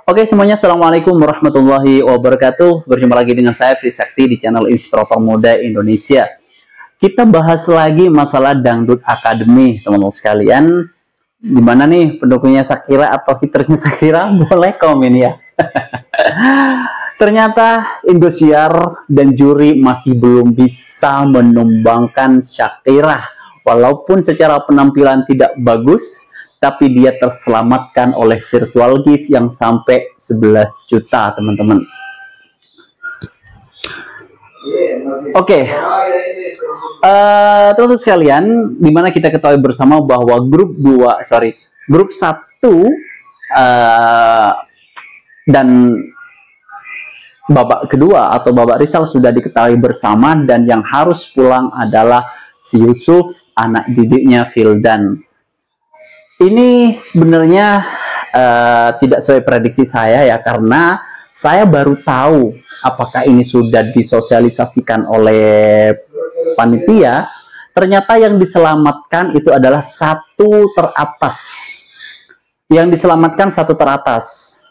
Oke semuanya, Assalamualaikum warahmatullahi wabarakatuh. Berjumpa lagi dengan saya Fri Sakti di channel Inspirator Muda Indonesia. Kita bahas lagi masalah Dangdut Academy, teman-teman sekalian. Gimana nih pendukungnya Shakira atau hiternya Shakira? Boleh komen ya. Ternyata Indosiar dan juri masih belum bisa menumbangkan Shakira. Walaupun secara penampilan tidak bagus, tapi dia terselamatkan oleh virtual gift yang sampai 11 juta, teman-teman. Oke, teman-teman sekalian, dimana kita ketahui bersama bahwa grup 1 dan babak kedua atau babak Rizal sudah diketahui bersama, dan yang harus pulang adalah si Yusuf, anak didiknya Vildan. Ini sebenarnya tidak sesuai prediksi saya ya, karena saya baru tahu apakah ini sudah disosialisasikan oleh panitia. Ternyata yang diselamatkan itu adalah 1 teratas. Yang diselamatkan 1 teratas.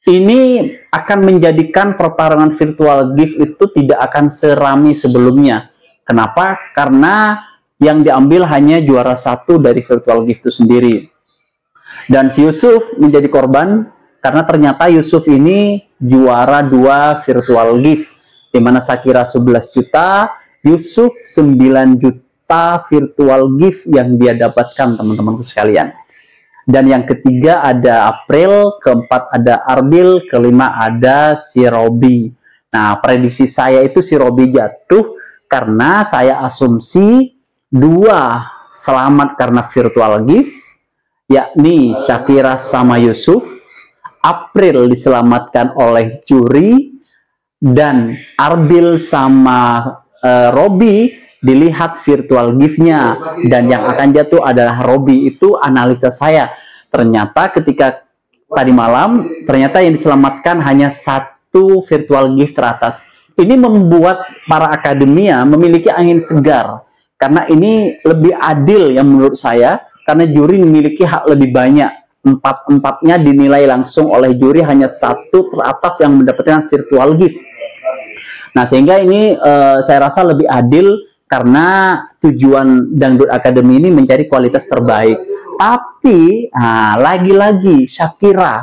Ini akan menjadikan pertarungan virtual gift itu tidak akan seramai sebelumnya. Kenapa? Karena yang diambil hanya juara 1 dari virtual gift itu sendiri. Dan si Yusuf menjadi korban karena ternyata Yusuf ini juara 2 virtual gift, di mana Shakira 11 juta, Yusuf 9 juta virtual gift yang dia dapatkan, teman-teman sekalian. Dan yang ketiga ada April, keempat ada Ardil, kelima ada si Robi. Nah, prediksi saya itu si Robi jatuh karena saya asumsi 2 selamat karena virtual gift, yakni Shakira sama Yusuf. April diselamatkan oleh juri, dan Ardil sama Robi dilihat virtual gift-nya, dan yang akan jatuh adalah Robi. Itu analisa saya. Ternyata ketika tadi malam, ternyata yang diselamatkan hanya 1 virtual gift teratas. Ini membuat para akademia memiliki angin segar. Karena ini lebih adil ya menurut saya, karena juri memiliki hak lebih banyak. 4-4-nya dinilai langsung oleh juri, hanya 1 teratas yang mendapatkan virtual gift. Nah, sehingga ini saya rasa lebih adil, karena tujuan Dangdut Academy ini mencari kualitas terbaik. Tapi, lagi-lagi Shakira.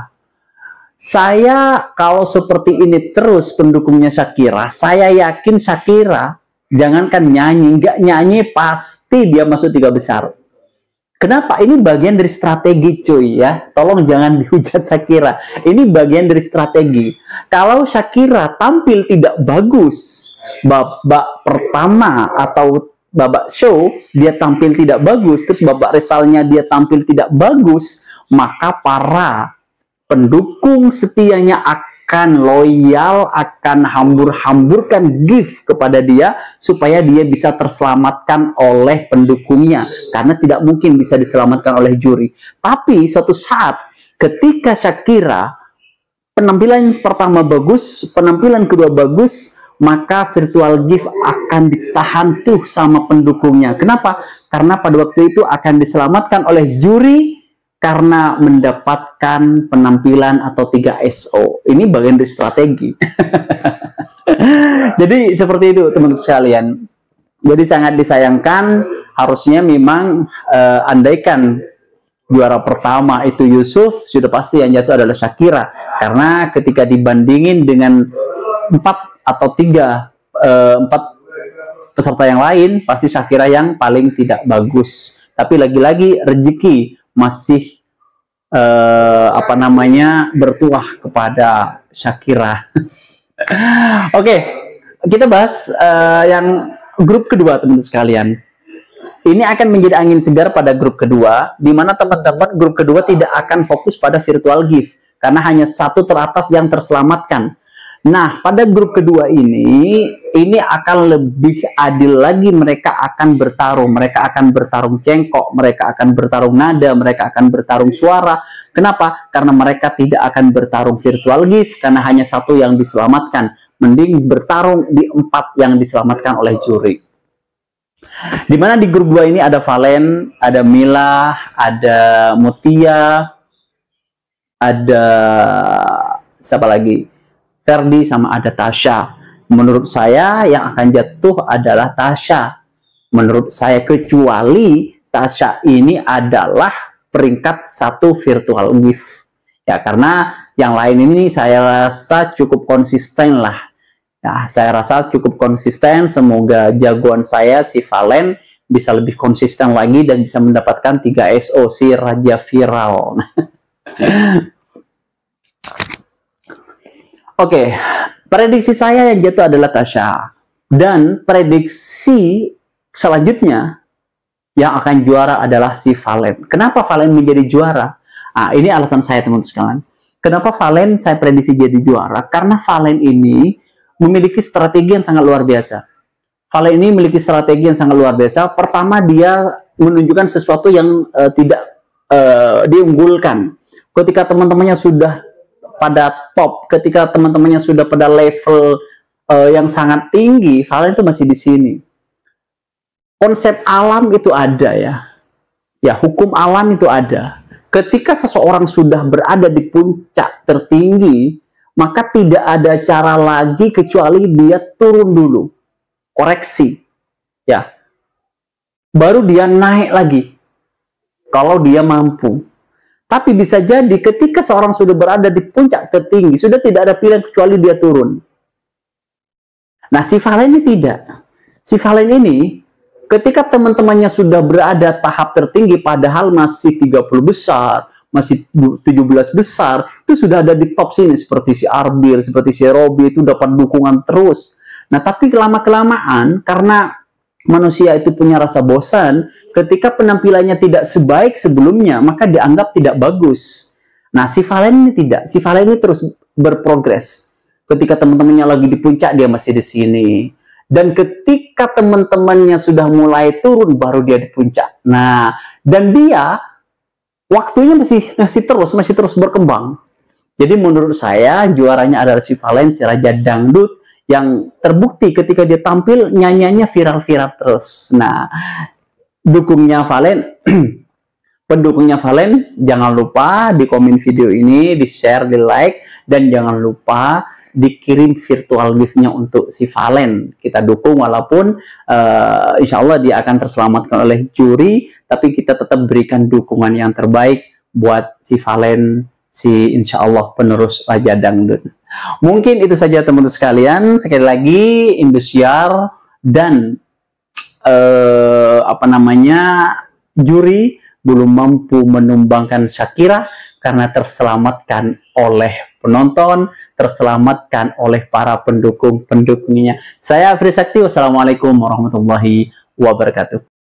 Saya kalau seperti ini terus pendukungnya Shakira, saya yakin Shakira jangankan nyanyi, nggak nyanyi pasti dia masuk 3 besar. Kenapa? Ini bagian dari strategi, cuy ya. Tolong jangan dihujat Shakira. Ini bagian dari strategi. Kalau Shakira tampil tidak bagus babak pertama atau babak show, dia tampil tidak bagus, terus babak Rizalnya dia tampil tidak bagus, maka para pendukung setianya akan loyal, akan hambur-hamburkan gift kepada dia supaya dia bisa terselamatkan oleh pendukungnya, karena tidak mungkin bisa diselamatkan oleh juri. Tapi suatu saat ketika Shakira penampilan pertama bagus, penampilan kedua bagus, maka virtual gift akan ditahan tuh sama pendukungnya. Kenapa? Karena pada waktu itu akan diselamatkan oleh juri karena mendapatkan penampilan atau 3 SO. Ini bagian dari strategi. Jadi seperti itu teman-teman sekalian. Jadi sangat disayangkan, harusnya memang andaikan juara pertama itu Yusuf, sudah pasti yang jatuh adalah Shakira. Karena ketika dibandingin dengan 4 atau 4 peserta yang lain, pasti Shakira yang paling tidak bagus. Tapi lagi-lagi rezeki masih bertuah kepada Shakira. Oke, kita bahas yang grup kedua, teman-teman sekalian. Ini akan menjadi angin segar pada grup kedua, di mana teman-teman grup kedua tidak akan fokus pada virtual gift karena hanya 1 teratas yang terselamatkan. Nah, pada grup kedua ini akan lebih adil lagi. Mereka akan bertarung cengkok, mereka akan bertarung nada, mereka akan bertarung suara. Kenapa? Karena mereka tidak akan bertarung virtual gift, karena hanya 1 yang diselamatkan. Mending bertarung di 4 yang diselamatkan oleh juri. Dimana di grup 2 ini ada Valen, ada Mila, ada Mutia, ada siapa lagi? Ferdi sama ada Tasya. Menurut saya yang akan jatuh adalah Tasya. Menurut saya, kecuali Tasya ini adalah peringkat 1 virtual gift. Ya, karena yang lain ini saya rasa cukup konsisten lah. Ya, saya rasa cukup konsisten. Semoga jagoan saya si Valen bisa lebih konsisten lagi dan bisa mendapatkan 3 SO, si Raja Viral. Oke, prediksi saya yang jatuh adalah Tasya. Dan prediksi selanjutnya yang akan juara adalah si Valen. Kenapa Valen menjadi juara? Nah, ini alasan saya, teman-teman sekalian. Kenapa Valen saya prediksi jadi juara? Karena Valen ini memiliki strategi yang sangat luar biasa. Valen ini memiliki strategi yang sangat luar biasa. Pertama, dia menunjukkan sesuatu yang tidak diunggulkan. Ketika teman-temannya sudah pada top, ketika teman-temannya sudah pada level yang sangat tinggi, Valen itu masih di sini. Konsep alam itu ada ya. Ya, hukum alam itu ada. Ketika seseorang sudah berada di puncak tertinggi, maka tidak ada cara lagi kecuali dia turun dulu. Koreksi. Ya. Baru dia naik lagi. Kalau dia mampu. Tapi bisa jadi ketika seorang sudah berada di puncak tertinggi, sudah tidak ada pilihan kecuali dia turun. Nah, si Valen ini tidak. Si Valen ini, ketika teman-temannya sudah berada tahap tertinggi, padahal masih 30 besar, masih 17 besar, itu sudah ada di top sini, seperti si Arbil, seperti si Robi, itu dapat dukungan terus. Nah, tapi lama-kelamaan, karena manusia itu punya rasa bosan, ketika penampilannya tidak sebaik sebelumnya, maka dianggap tidak bagus. Nah, si Valen ini tidak. Si Valen ini terus berprogres. Ketika teman-temannya lagi di puncak, dia masih di sini. Dan ketika teman-temannya sudah mulai turun, baru dia di puncak. Nah, dan dia waktunya masih terus berkembang. Jadi menurut saya juaranya adalah si Valen, si Raja Dangdut, yang terbukti ketika dia tampil nyanyiannya viral-viral terus. Nah, dukungnya Valen, pendukungnya Valen, jangan lupa di komen video ini, di share, di like, dan jangan lupa dikirim virtual gift-nya untuk si Valen. Kita dukung walaupun insya Allah dia akan terselamatkan oleh juri, tapi kita tetap berikan dukungan yang terbaik buat si Valen, si insya Allah penerus Raja Dangdut. Mungkin itu saja teman-teman sekalian. Sekali lagi, Indosiar dan juri belum mampu menumbangkan Shakira karena terselamatkan oleh penonton, terselamatkan oleh para pendukung-pendukungnya. Saya Afri Sakti, wassalamualaikum warahmatullahi wabarakatuh.